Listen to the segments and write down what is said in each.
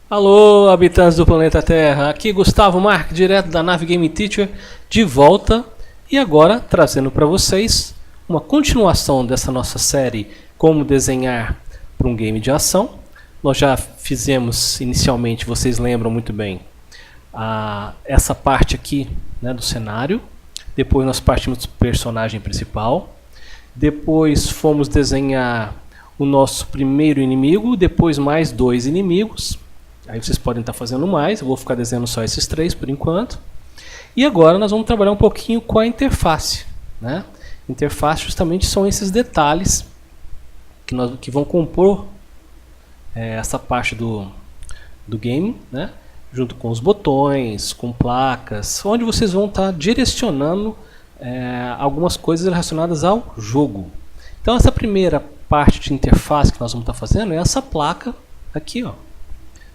Alô, habitantes do planeta Terra, aqui Gustavo Marque, direto da nave Game Teacher, de volta e agora trazendo para vocês uma continuação dessa nossa série Como Desenhar para um Game de Ação. Nós já fizemos inicialmente, vocês lembram muito bem, essa parte aqui, né, do cenário. Depois nós partimos do personagem principal. Depois fomos desenhar o nosso primeiro inimigo, depois mais 2 inimigos. Aí vocês podem estar fazendo mais, eu vou ficar desenhando só esses 3 por enquanto. E agora nós vamos trabalhar um pouquinho com a interface, né? Interface justamente são esses detalhes que vão compor essa parte do game, né? Junto com os botões, com placas, onde vocês vão estar direcionando algumas coisas relacionadas ao jogo. Então essa primeira parte de interface que nós vamos estar fazendo é essa placa aqui, ó.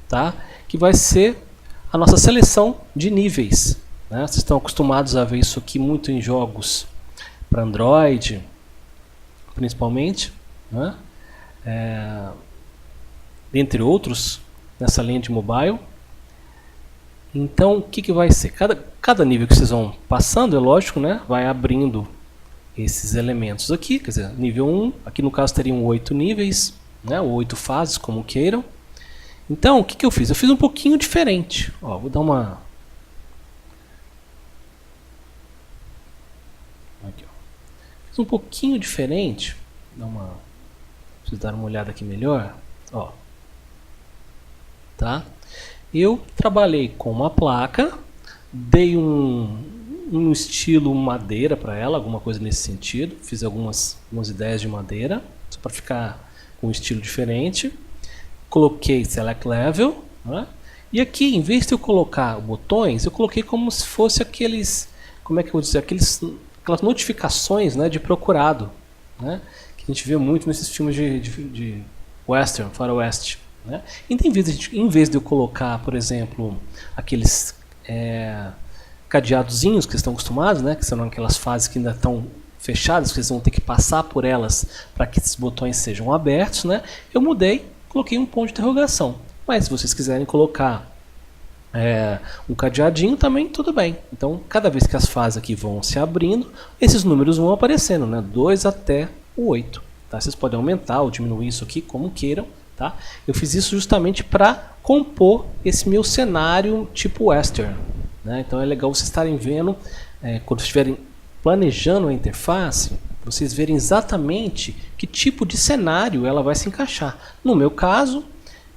Tá? Que vai ser a nossa seleção de níveis, né? Vocês estão acostumados a ver isso aqui muito em jogos para Android, principalmente, né? Dentre outros, nessa linha de mobile. Então, o que vai ser? Cada nível que vocês vão passando, é lógico, né? Vai abrindo esses elementos aqui, quer dizer, nível 1, aqui no caso teriam 8 níveis, né? Ou 8 fases, como queiram. Então, o que eu fiz? Eu fiz um pouquinho diferente. Ó, vou dar uma... Aqui, ó. Fiz um pouquinho diferente. Preciso dar uma olhada aqui melhor. Ó. Tá? Eu trabalhei com uma placa, dei um estilo madeira para ela, alguma coisa nesse sentido. Fiz algumas ideias de madeira, só para ficar com um estilo diferente. Coloquei Select Level, né? E aqui, em vez de eu colocar botões, eu coloquei como se fosse aqueles, como é que eu vou dizer, aquelas notificações, né, de procurado, né, que a gente vê muito nesses filmes de western, faroeste, né? Então, em vez de eu colocar, por exemplo, aqueles cadeadozinhos que estão acostumados, né, que são aquelas fases que ainda estão fechadas, que vocês vão ter que passar por elas para que esses botões sejam abertos, né, eu mudei. Coloquei um ponto de interrogação, mas se vocês quiserem colocar um cadeadinho também, tudo bem. Então, cada vez que as fases aqui vão se abrindo, esses números vão aparecendo, né? 2 até o 8. Tá? Vocês podem aumentar ou diminuir isso aqui como queiram. Tá? Eu fiz isso justamente para compor esse meu cenário tipo western. Né? Então é legal vocês estarem vendo, quando estiverem planejando a interface, vocês verem exatamente que tipo de cenário ela vai se encaixar. No meu caso,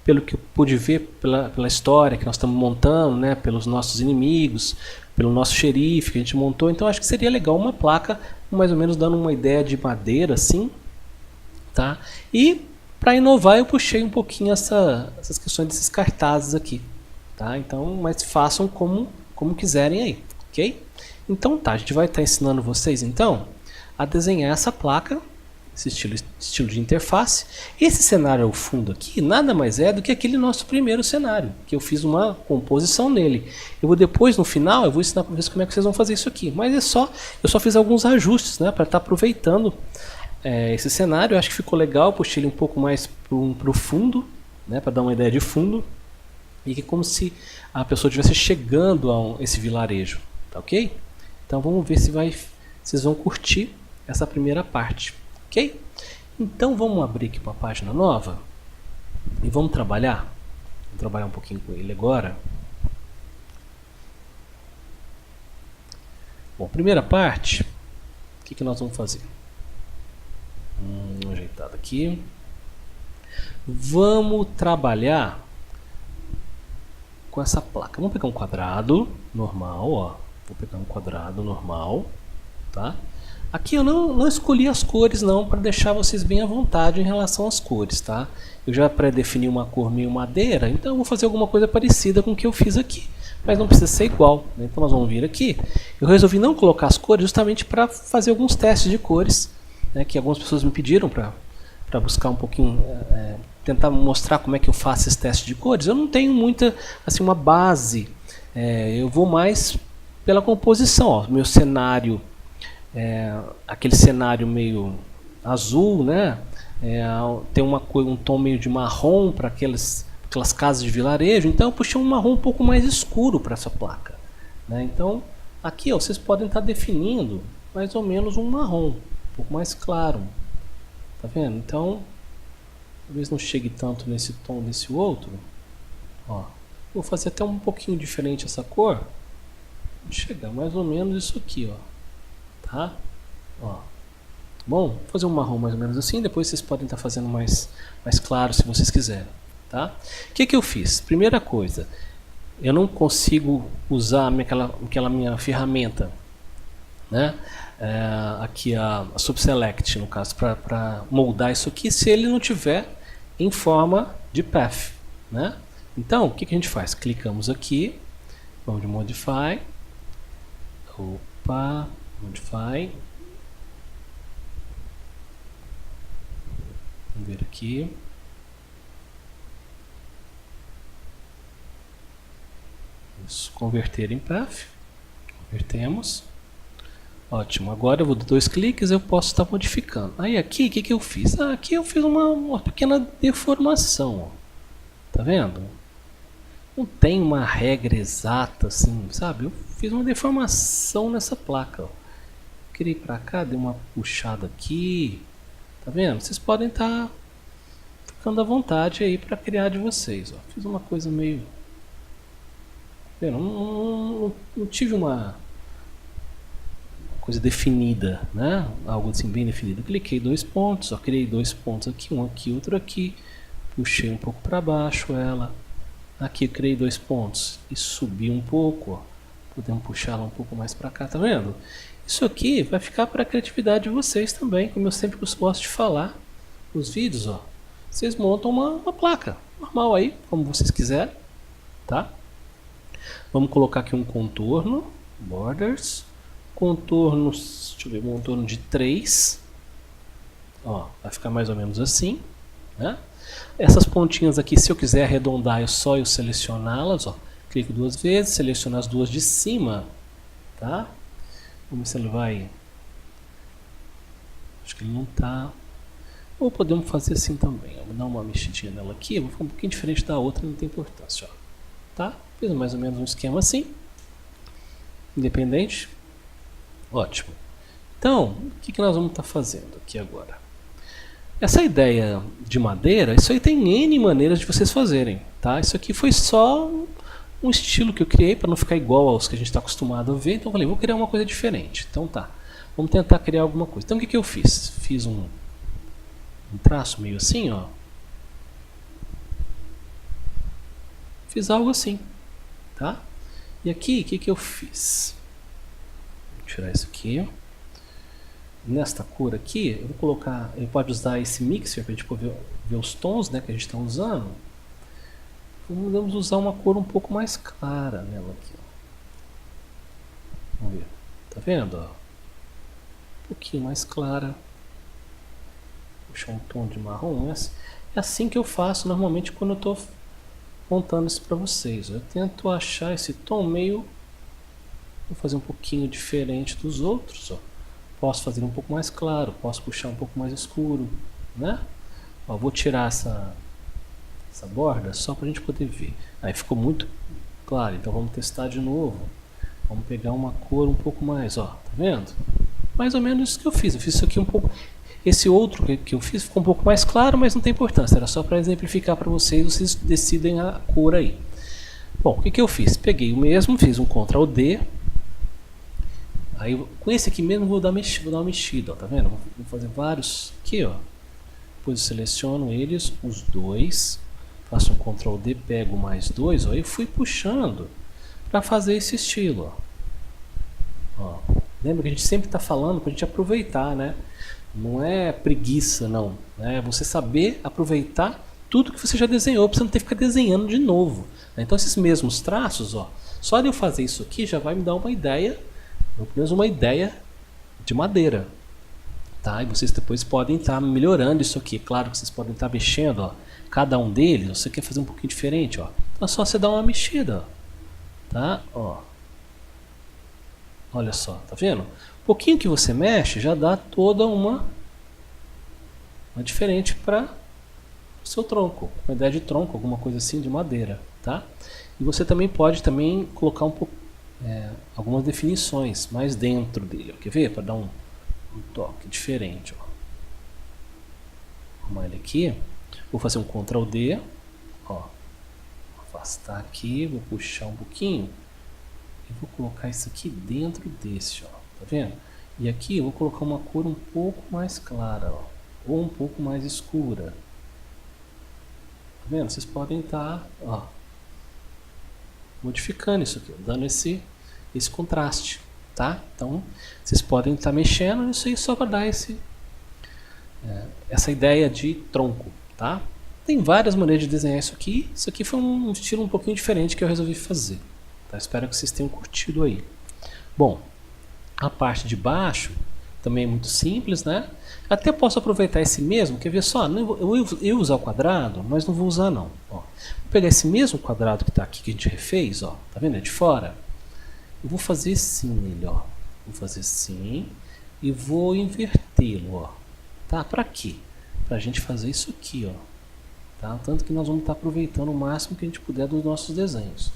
pelo que eu pude ver pela história que nós estamos montando, né, pelos nossos inimigos, pelo nosso xerife que a gente montou, então acho que seria legal uma placa mais ou menos dando uma ideia de madeira assim, tá? E para inovar eu puxei um pouquinho essas questões desses cartazes aqui, tá? Então, mas façam como quiserem aí, ok? Então tá, a gente vai estar ensinando vocês então a desenhar essa placa, esse estilo de interface. Esse cenário ao fundo aqui nada mais é do que aquele nosso primeiro cenário, que eu fiz uma composição nele. Eu vou depois, no final, eu vou ensinar para vocês como é que vocês vão fazer isso aqui. Mas eu só fiz alguns ajustes, né, para estar aproveitando esse cenário. Eu acho que ficou legal, puxei ele um pouco mais para o fundo, né, para dar uma ideia de fundo. E que como se a pessoa estivesse chegando a esse vilarejo, tá ok? Então vamos ver se vocês vão curtir essa primeira parte, ok? Então vamos abrir aqui uma página nova e vamos trabalhar um pouquinho com ele agora. Bom, primeira parte, o que nós vamos fazer? Ajeitado aqui. Vamos trabalhar com essa placa. Vamos pegar um quadrado normal, ó. Vou pegar um quadrado normal, tá? Aqui eu não escolhi as cores não, para deixar vocês bem à vontade em relação às cores, tá? Eu já pré-defini uma cor meio madeira, então eu vou fazer alguma coisa parecida com o que eu fiz aqui, mas não precisa ser igual, né? Então nós vamos vir aqui. Eu resolvi não colocar as cores justamente para fazer alguns testes de cores, né, que algumas pessoas me pediram para buscar um pouquinho, tentar mostrar como é que eu faço esse teste de cores. Eu não tenho muita, assim, uma base, eu vou mais pela composição, ó. Meu cenário aquele cenário meio azul, né? Tem um tom meio de marrom para aqueles aquelas casas de vilarejo, então eu puxei um marrom um pouco mais escuro para essa placa, né? Então aqui, ó, vocês podem estar definindo mais ou menos um marrom, um pouco mais claro, tá vendo? Então talvez não chegue tanto nesse tom desse outro, ó. Vou fazer até um pouquinho diferente essa cor, vou chegar mais ou menos isso aqui, ó, tá? Ó. Bom, vou fazer um marrom mais ou menos assim, depois vocês podem estar fazendo mais claro se vocês quiserem, tá? O que eu fiz? Primeira coisa, eu não consigo usar aquela minha ferramenta, né? Aqui a Subselect, no caso, para moldar isso aqui, se ele não tiver em forma de path, né? Então, o que a gente faz? Clicamos aqui, vamos de Modify, Modify, vamos ver aqui, isso, converter em path, convertemos, ótimo, agora eu vou dar 2 cliques, eu posso estar modificando. Aí aqui, o que eu fiz? Aqui eu fiz uma pequena deformação, ó. Tá vendo? Não tem uma regra exata assim, sabe? Eu fiz uma deformação nessa placa, ó. Queria ir pra cá, dei uma puxada aqui, tá vendo? Vocês podem estar ficando à vontade aí para criar de vocês, ó. Fiz uma coisa meio... Tá vendo? Não tive uma coisa definida, né? Algo assim bem definido. Cliquei 2 pontos, ó, criei 2 pontos aqui, um aqui, outro aqui, puxei um pouco para baixo ela, aqui criei 2 pontos e subi um pouco, ó. Podemos puxar ela um pouco mais para cá, tá vendo? Isso aqui vai ficar para a criatividade de vocês também, como eu sempre gosto de falar nos vídeos, ó. Vocês montam uma placa normal aí, como vocês quiserem, tá? Vamos colocar aqui um contorno, borders, contorno, deixa eu ver, um contorno de 3, ó, vai ficar mais ou menos assim, né? Essas pontinhas aqui, se eu quiser arredondar, é só eu selecioná-las, ó, clico 2 vezes, seleciono as duas de cima, tá? Vamos ver se ele vai, acho que ele não tá, ou podemos fazer assim também, ó. Vou dar uma mexidinha nela aqui, vou ficar um pouquinho diferente da outra, não tem importância, ó, tá? Fiz mais ou menos um esquema assim, independente. Ótimo. Então, o que nós vamos estar fazendo aqui agora? Essa ideia de madeira, isso aí tem N maneiras de vocês fazerem, tá? Isso aqui foi só um estilo que eu criei para não ficar igual aos que a gente está acostumado a ver. Então eu falei, vou criar uma coisa diferente. Então tá, vamos tentar criar alguma coisa. Então o que eu fiz? Fiz um traço meio assim, ó. Fiz algo assim, tá? E aqui, o que eu fiz? Vou tirar isso aqui. Nesta cor aqui, eu vou colocar, ele pode usar esse mixer para a gente poder ver os tons, né, que a gente está usando. Vamos usar uma cor um pouco mais clara nela aqui, ó. Vamos ver, tá vendo? Ó? Um pouquinho mais clara. Puxar um tom de marrom. É assim que eu faço normalmente quando eu estou montando isso para vocês. Eu tento achar esse tom meio, vou fazer um pouquinho diferente dos outros, ó. Posso fazer um pouco mais claro, posso puxar um pouco mais escuro, né? Ó, vou tirar essa borda só para a gente poder ver. Aí ficou muito claro, então vamos testar de novo. Vamos pegar uma cor um pouco mais, ó, tá vendo? Mais ou menos isso que eu fiz. Eu fiz isso aqui um pouco. Esse outro que eu fiz ficou um pouco mais claro, mas não tem importância. Era só para exemplificar para vocês, vocês decidem a cor aí. Bom, o que eu fiz? Peguei o mesmo, fiz um Ctrl D. Aí com esse aqui mesmo vou dar uma mexida, ó, tá vendo? Vou fazer vários aqui, ó. Depois eu seleciono eles, os dois, faço um Ctrl D, pego mais 2, ó, e fui puxando para fazer esse estilo, ó. Lembra que a gente sempre está falando para a gente aproveitar, né? Não é preguiça, não. É você saber aproveitar tudo que você já desenhou, para você não ter que ficar desenhando de novo. Então esses mesmos traços, ó, só de eu fazer isso aqui já vai me dar uma ideia, pelo menos uma ideia de madeira, tá? E vocês depois podem estar melhorando isso aqui. Claro que vocês podem estar mexendo, ó. Cada um deles, você quer fazer um pouquinho diferente, ó. Então é só você dar uma mexida, ó. Tá? Ó. Olha só, tá vendo? Um pouquinho que você mexe já dá toda uma diferente para o seu tronco, uma ideia de tronco, alguma coisa assim de madeira, tá? E você também pode colocar um pouco, algumas definições mais dentro dele, ó. Quer ver? Para dar um toque diferente, ó. Vou arrumar ele aqui, vou fazer um Ctrl D, ó, afastar aqui, vou puxar um pouquinho e vou colocar isso aqui dentro desse, ó, tá vendo? E aqui eu vou colocar uma cor um pouco mais clara, ó, ou um pouco mais escura. Tá vendo? Vocês podem estar, ó, modificando isso aqui, dando esse contraste, tá? Então, vocês podem estar mexendo nisso aí só para dar essa ideia de tronco, tá? Tem várias maneiras de desenhar isso aqui foi um estilo um pouquinho diferente que eu resolvi fazer, tá? Espero que vocês tenham curtido aí. Bom, a parte de baixo também é muito simples, né? Até posso aproveitar esse mesmo, quer ver só? Eu ia usar o quadrado, mas não vou usar não. Ó, vou pegar esse mesmo quadrado que está aqui, que a gente refez, ó, tá vendo? É de fora. Eu vou fazer assim nele, ó. Vou fazer assim e vou invertê-lo, ó. Tá? Para quê? Para a gente fazer isso aqui, ó. Tá? Tanto que nós vamos estar aproveitando o máximo que a gente puder dos nossos desenhos.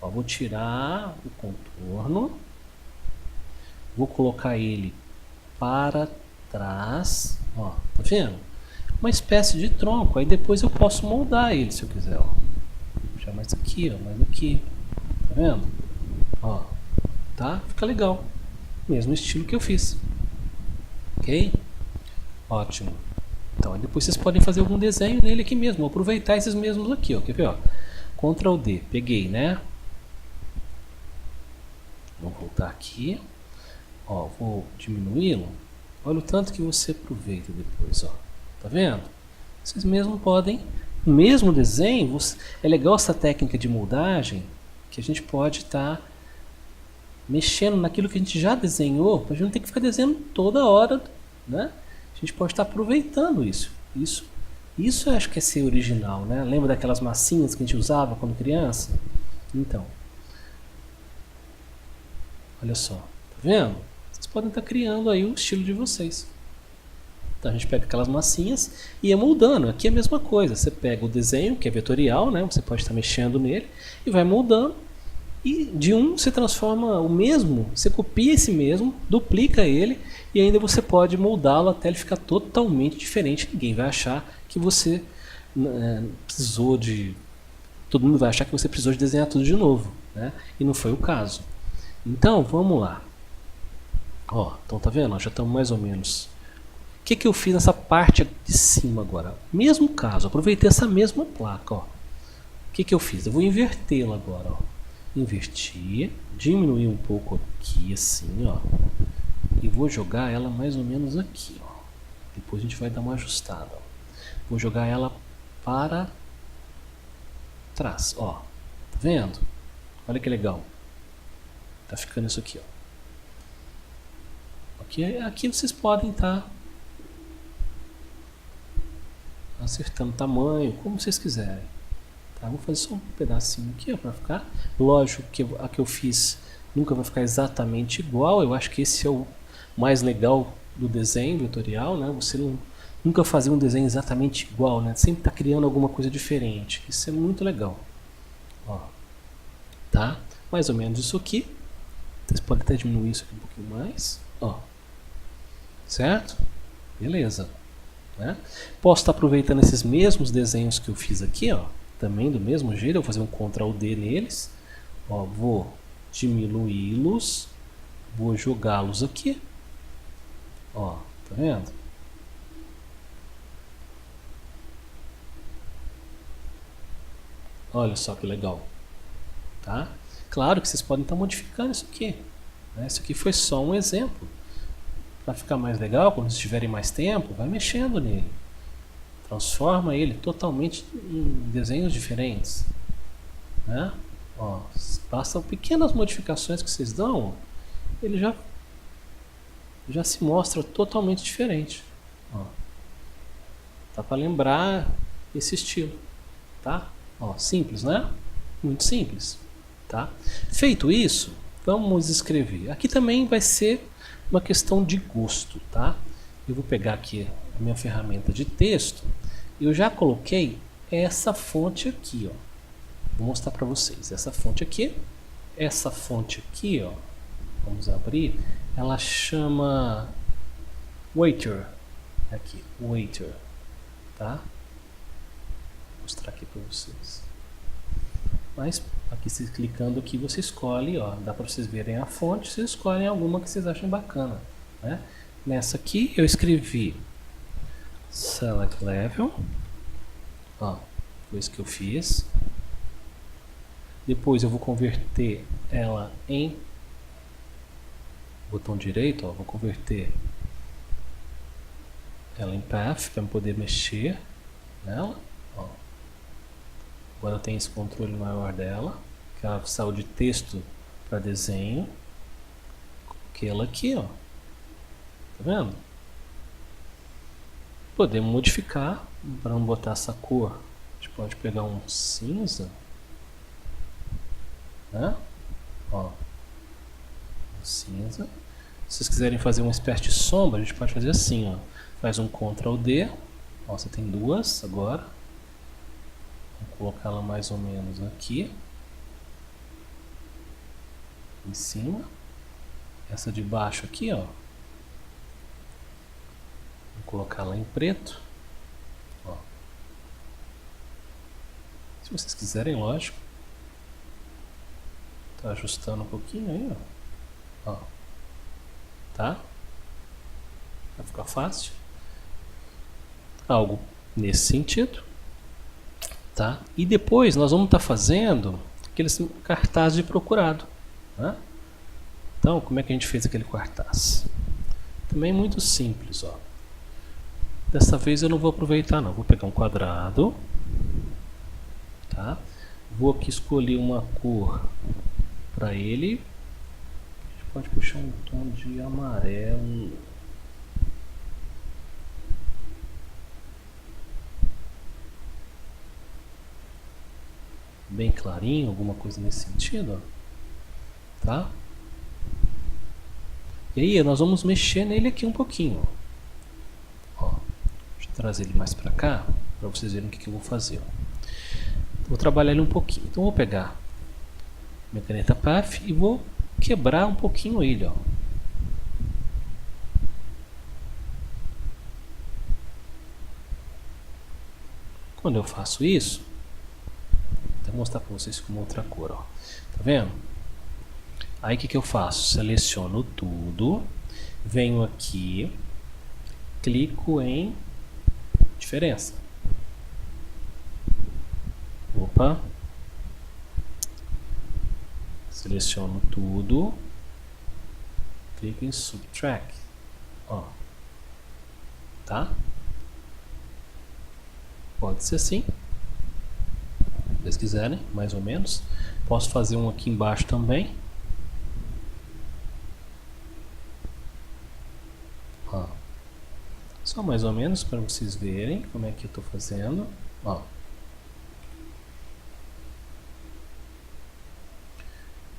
Ó, vou tirar o contorno, vou colocar ele para trás, ó, tá vendo? Uma espécie de tronco, aí depois eu posso moldar ele se eu quiser, ó. Já mais aqui, ó, mais aqui, tá vendo? Ó, tá? Fica legal, mesmo estilo que eu fiz, ok? Ótimo. Então, aí depois vocês podem fazer algum desenho nele aqui mesmo, vou aproveitar esses mesmos aqui, ó, quer ver, ó? Ctrl D, peguei, né? Vou voltar aqui, ó, vou diminuí-lo. Olha o tanto que você aproveita depois, ó. Tá vendo? Vocês mesmo podem, o mesmo desenho, é legal essa técnica de moldagem, que a gente pode estar mexendo naquilo que a gente já desenhou, para a gente não ter que ficar desenhando toda hora, né? A gente pode estar aproveitando isso. Isso eu acho que é ser original, né? Lembra daquelas massinhas que a gente usava quando criança? Então, olha só, tá vendo? Vocês podem estar criando aí o estilo de vocês. Então a gente pega aquelas massinhas e ia moldando. Aqui é a mesma coisa. Você pega o desenho, que é vetorial, né? Você pode estar mexendo nele e vai moldando. E de um você transforma o mesmo, você copia esse mesmo, duplica ele e ainda você pode moldá-lo até ele ficar totalmente diferente. Ninguém vai achar que você precisou de... Todo mundo vai achar que você precisou de desenhar tudo de novo, né? E não foi o caso. Então, vamos lá. Ó, então tá vendo? Já estamos mais ou menos. O que eu fiz nessa parte de cima agora? Mesmo caso, aproveitei essa mesma placa, ó. O que eu fiz? Eu vou invertê-la agora, ó. Invertir, diminuir um pouco aqui assim, ó. E vou jogar ela mais ou menos aqui, ó. Depois a gente vai dar uma ajustada, ó. Vou jogar ela para trás, ó. Tá vendo? Olha que legal. Tá ficando isso aqui, ó. Aqui vocês podem estar acertando o tamanho, como vocês quiserem. Tá? Vou fazer só um pedacinho aqui para ficar. Lógico que a que eu fiz nunca vai ficar exatamente igual. Eu acho que esse é o mais legal do desenho vetorial, né? Você nunca fazer um desenho exatamente igual, né? Sempre está criando alguma coisa diferente. Isso é muito legal. Ó, tá? Mais ou menos isso aqui. Vocês podem até diminuir isso aqui um pouquinho mais. Ó. Certo? Beleza. Né? Posso estar aproveitando esses mesmos desenhos que eu fiz aqui, ó, também do mesmo jeito. Eu vou fazer um Ctrl D neles. Ó, vou diminuí-los. Vou jogá-los aqui. Ó, tá vendo? Olha só que legal. Tá? Claro que vocês podem estar modificando isso aqui. Né? Isso aqui foi só um exemplo. Para ficar mais legal, quando vocês tiverem mais tempo, vai mexendo nele. Transforma ele totalmente em desenhos diferentes. Né? Ó, basta pequenas modificações que vocês dão, ele já se mostra totalmente diferente. Ó, tá para lembrar esse estilo. Tá? Ó, simples, né? Muito simples. Tá? Feito isso, vamos escrever. Aqui também vai ser uma questão de gosto, tá? Eu vou pegar aqui a minha ferramenta de texto eu já coloquei essa fonte aqui, ó. Vou mostrar para vocês. Essa fonte aqui, ó. Vamos abrir. Ela chama Waiter. Aqui, Waiter, tá? Vou mostrar aqui para vocês. Mas aqui, se clicando aqui, você escolhe, ó, dá para vocês verem a fonte, vocês escolhem alguma que vocês achem bacana, né? Nessa aqui eu escrevi Select Level, ó, foi isso que eu fiz. Depois eu vou converter ela em botão direito, ó, vou converter ela em Path para poder mexer nela, ó. Agora eu tenho esse controle maior dela, que ela saiu de texto para desenho. Coloquei ela aqui, ó. Tá vendo? Podemos modificar para não botar essa cor. A gente pode pegar um cinza, né? Ó, um cinza. Se vocês quiserem fazer uma espécie de sombra, a gente pode fazer assim, ó. Faz um Ctrl D. Ó, você tem duas agora. Vou colocá-la mais ou menos aqui em cima. Essa de baixo aqui, ó, vou colocá-la em preto, ó. Se vocês quiserem, lógico. Tá ajustando um pouquinho aí, ó. Ó, tá? Vai ficar fácil. Algo nesse sentido. Tá? E depois nós vamos estar fazendo aqueles cartazes de procurado, né? Então, como é que a gente fez aquele cartaz? Também muito simples, ó. Dessa vez eu não vou aproveitar, não. Vou pegar um quadrado, tá? Vou aqui escolher uma cor para ele. A gente pode puxar um tom de amarelo. Bem clarinho, alguma coisa nesse sentido, ó. Tá? E aí nós vamos mexer nele aqui um pouquinho, ó. Deixa eu trazer ele mais para cá para vocês verem o que eu vou fazer, ó. Vou trabalhar ele um pouquinho. Então vou pegar minha caneta Path e vou quebrar um pouquinho ele, ó. Quando eu faço isso, vou mostrar para vocês com outra cor, ó. Tá vendo? Aí o que eu faço? Seleciono tudo, venho aqui, clico em diferença. Opa! Seleciono tudo, clico em Subtract, ó. Tá? Pode ser assim. Se vocês quiserem, mais ou menos. Posso fazer um aqui embaixo também. Ó. Só mais ou menos para vocês verem como é que eu estou fazendo. Ó.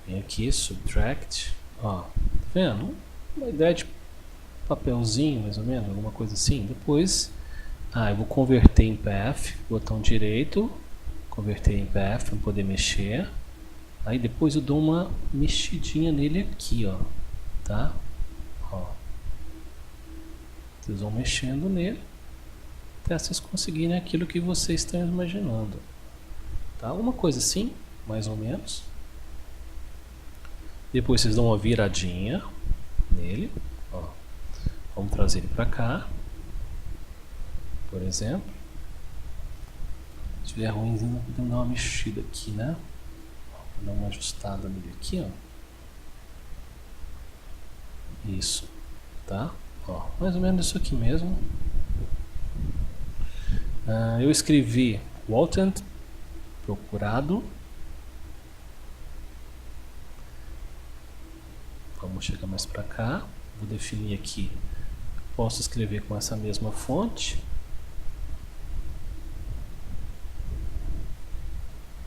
Vem aqui, Subtract. Ó. Tá vendo? Uma ideia de papelzinho, mais ou menos, alguma coisa assim. Depois, eu vou converter em Path, botão direito. Converter em Path para poder mexer. Aí depois eu dou uma mexidinha nele aqui, ó. Tá? Ó. Vocês vão mexendo nele até vocês conseguirem aquilo que vocês estão imaginando. Tá? Uma coisa assim, mais ou menos. Depois vocês dão uma viradinha nele. Ó. Vamos trazer ele para cá. Por exemplo. Se tiver ruimzinho, podemos dar uma mexida aqui, né? Vou dar uma ajustada nele aqui, ó. Isso, tá? Ó, mais ou menos isso aqui mesmo. Eu escrevi Wanted, procurado. Vamos chegar mais para cá. Vou definir aqui. Posso escrever com essa mesma fonte.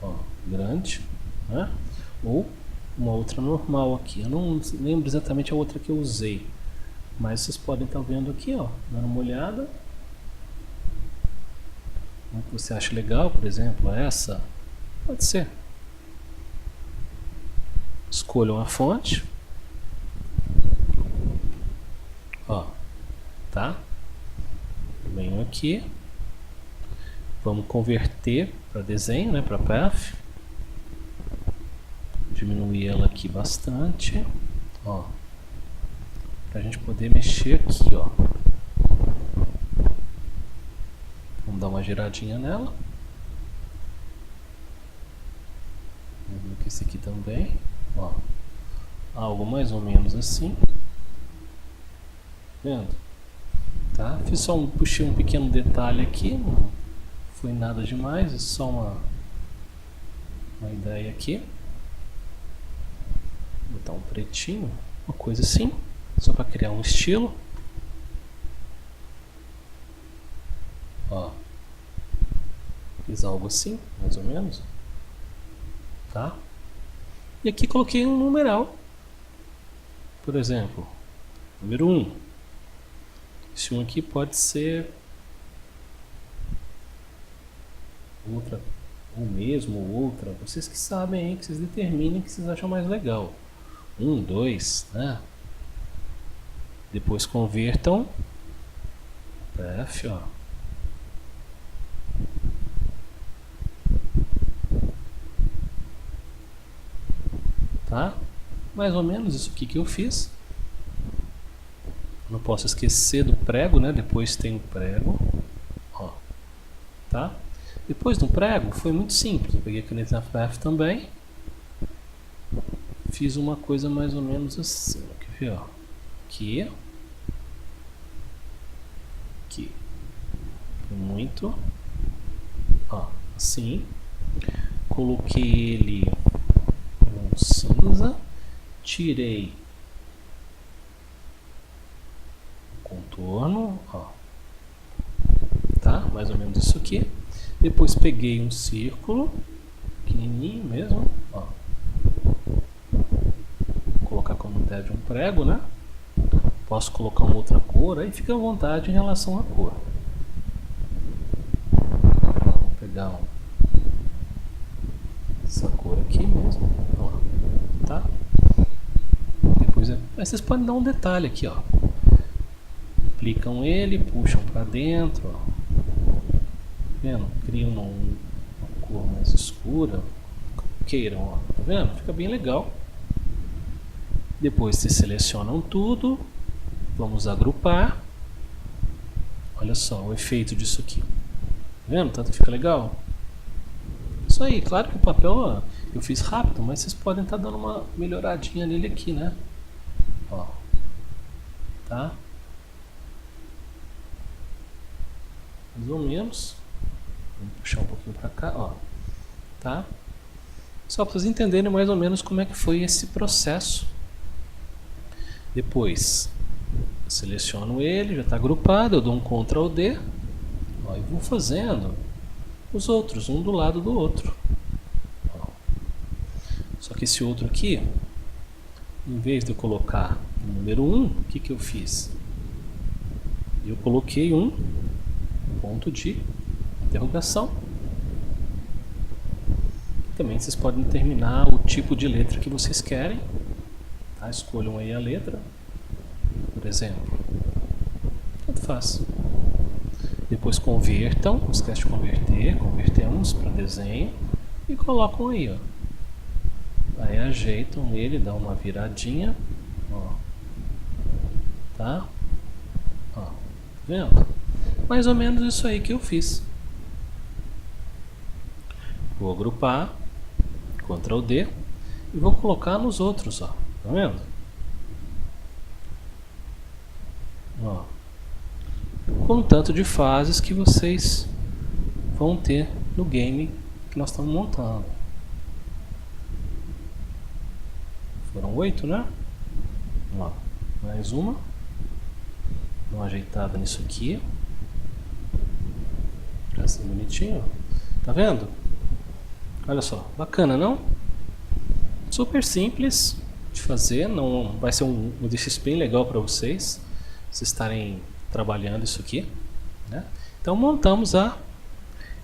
Ó, grande, né? Ou uma outra normal aqui. Eu não lembro exatamente a outra que eu usei, mas vocês podem estar vendo aqui, ó, dando uma olhada. Uma que você acha legal, por exemplo, essa. Pode ser. Escolha uma fonte. Ó, tá? Venho aqui. Vamos converter para desenho, né? Para Path. Diminuir ela aqui bastante. Ó. Para a gente poder mexer aqui, ó. Vamos dar uma giradinha nela. Vamos aqui esse aqui também. Ó. Algo mais ou menos assim. Vendo? Tá? Fiz só puxei um pequeno detalhe aqui. Não foi nada demais. É só uma ideia aqui. Vou botar um pretinho. Uma coisa assim. Só para criar um estilo. Ó. Fiz algo assim, mais ou menos. Tá? E aqui coloquei um numeral. Por exemplo, número 1. Esse 1 aqui pode ser outra, ou mesmo, ou outra. Vocês que sabem aí, que vocês determinem que vocês acham mais legal. 1, 2, né? Depois convertam para F, ó. Tá? Mais ou menos isso aqui que eu fiz. Não posso esquecer do prego, né? Depois tem o prego. Ó. Tá? Depois do prego foi muito simples. Eu peguei a caneta F também. Fiz uma coisa mais ou menos assim. Quer ver, ó? Aqui. Aqui. Muito. Ó, assim. Coloquei ele no cinza. Tirei o contorno, ó. Tá? Mais ou menos isso aqui. Depois peguei um círculo pequenininho mesmo, ó. Vou colocar como deve um prego, né? Posso colocar uma outra cor, aí fica à vontade em relação à cor. Vou pegar essa cor aqui mesmo, ó. Tá? Depois mas vocês podem dar um detalhe aqui, ó. Aplicam ele, puxam para dentro, ó. Vendo? Criam uma cor mais escura. Queiram, ó. Tá vendo? Fica bem legal. Depois vocês selecionam tudo. Vamos agrupar. Olha só o efeito disso aqui. Tá vendo? Tanto que fica legal. Isso aí, claro que o papel ó, eu fiz rápido, mas vocês podem estar dando uma melhoradinha nele aqui, né? Ó. Tá? Mais ou menos. Vamos puxar um pouquinho para cá, ó. Tá? Só para vocês entenderem mais ou menos como é que foi esse processo. Depois, seleciono ele, já está agrupado, eu dou um Ctrl D, ó, e vou fazendo os outros, um do lado do outro. Ó. Só que esse outro aqui, em vez de eu colocar o número 1, o que eu fiz? Eu coloquei um ponto de interrogação. Também vocês podem determinar o tipo de letra que vocês querem. Tá? Escolham aí a letra, por exemplo. Tanto faz. Depois convertam, não esquece de converter, convertemos para desenho e colocam aí, ó. Aí ajeitam ele, dão uma viradinha, ó. Tá? Ó, tá vendo? Mais ou menos isso aí que eu fiz. Vou agrupar, Ctrl D e vou colocar nos outros, ó. Tá vendo? Ó. Com o tanto de fases que vocês vão ter no game que nós estamos montando. Foram 8, né? Ó, mais uma. Dá uma ajeitada nisso aqui. Pra ser bonitinho. Tá vendo? Olha só, bacana, não? Super simples de fazer, não vai ser um exercício bem legal para vocês estarem trabalhando isso aqui, né? Então montamos a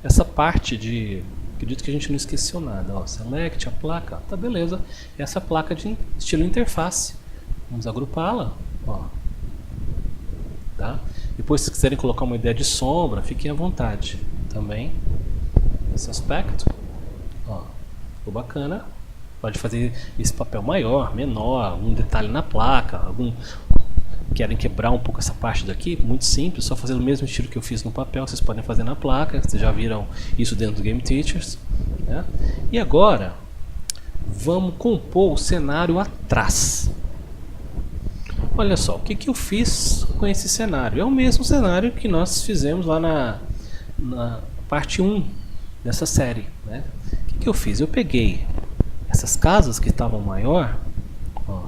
essa parte de... Acredito que a gente não esqueceu nada. Ó, select a placa, tá beleza. Essa placa de estilo interface. Vamos agrupá-la. Ó. Tá? Depois, se quiserem colocar uma ideia de sombra, fiquem à vontade. Também esse aspecto. Ó, ficou bacana. Pode fazer esse papel maior, menor, um detalhe na placa, querem quebrar um pouco essa parte daqui, muito simples, só fazer o mesmo estilo que eu fiz no papel, vocês podem fazer na placa, vocês já viram isso dentro do Game Teachers, né? E agora, vamos compor o cenário atrás. Olha só, o que eu fiz com esse cenário? É o mesmo cenário que nós fizemos lá na parte 1 dessa série, né? O que eu fiz? Eu peguei essas casas que estavam maior, ó,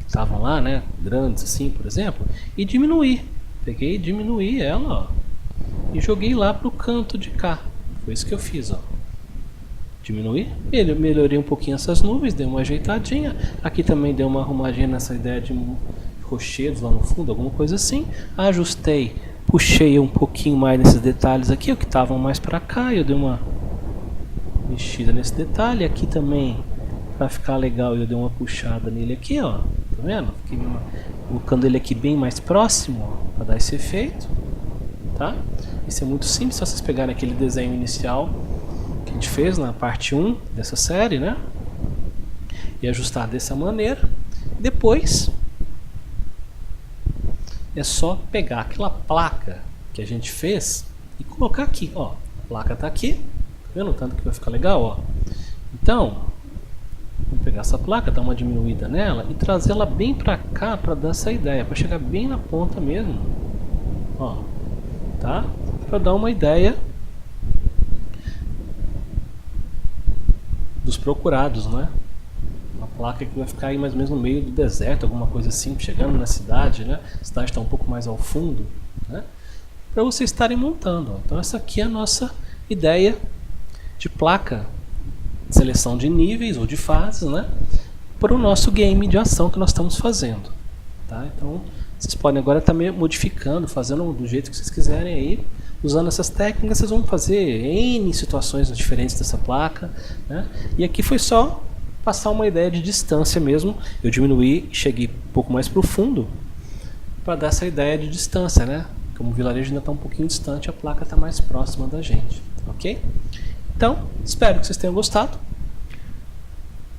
estavam lá, né, grandes assim, por exemplo, e diminuí. Peguei e diminuí ela, ó, e joguei lá pro canto de cá. Foi isso que eu fiz, ó. Diminuí, melhorei um pouquinho essas nuvens, dei uma ajeitadinha. Aqui também dei uma arrumadinha nessa ideia de rochedos lá no fundo, alguma coisa assim. Ajustei, puxei um pouquinho mais nesses detalhes aqui, o que estavam mais para cá, eu dei uma mexida nesse detalhe. Aqui também, para ficar legal, eu dei uma puxada nele aqui, ó. Tá vendo? Fiquei colocando ele aqui bem mais próximo, para dar esse efeito, tá? Isso é muito simples, só vocês pegarem aquele desenho inicial que a gente fez na parte 1 dessa série, né? E ajustar dessa maneira. Depois é só pegar aquela placa que a gente fez e colocar aqui, ó. A placa tá aqui, tá vendo? Tanto que vai ficar legal, ó. Então, vamos pegar essa placa, dar uma diminuída nela e trazer ela bem pra cá para dar essa ideia, para chegar bem na ponta mesmo, ó, tá? Para dar uma ideia dos procurados, né? Uma placa que vai ficar aí mais ou menos no meio do deserto, alguma coisa assim, chegando na cidade, né? A cidade está um pouco mais ao fundo, né? Para vocês estarem montando, ó. Então essa aqui é a nossa ideia de placa, seleção de níveis ou de fases, né? Para o nosso game de ação que nós estamos fazendo, tá? Então vocês podem agora estar modificando, fazendo do jeito que vocês quiserem aí. Usando essas técnicas, vocês vão fazer N situações diferentes dessa placa, né? E aqui foi só passar uma ideia de distância mesmo. Eu diminuí e cheguei um pouco mais para o fundo para dar essa ideia de distância, né? Como o vilarejo ainda está um pouquinho distante, a placa está mais próxima da gente, ok? Então, espero que vocês tenham gostado.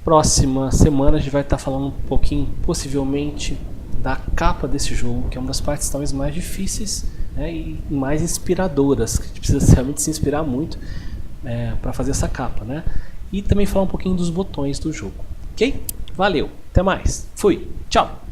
Próxima semana a gente vai estar falando um pouquinho, possivelmente, da capa desse jogo, que é uma das partes talvez mais difíceis, né, e mais inspiradoras, que a gente precisa realmente se inspirar muito para fazer essa capa, né? E também falar um pouquinho dos botões do jogo, ok? Valeu, até mais, fui, tchau!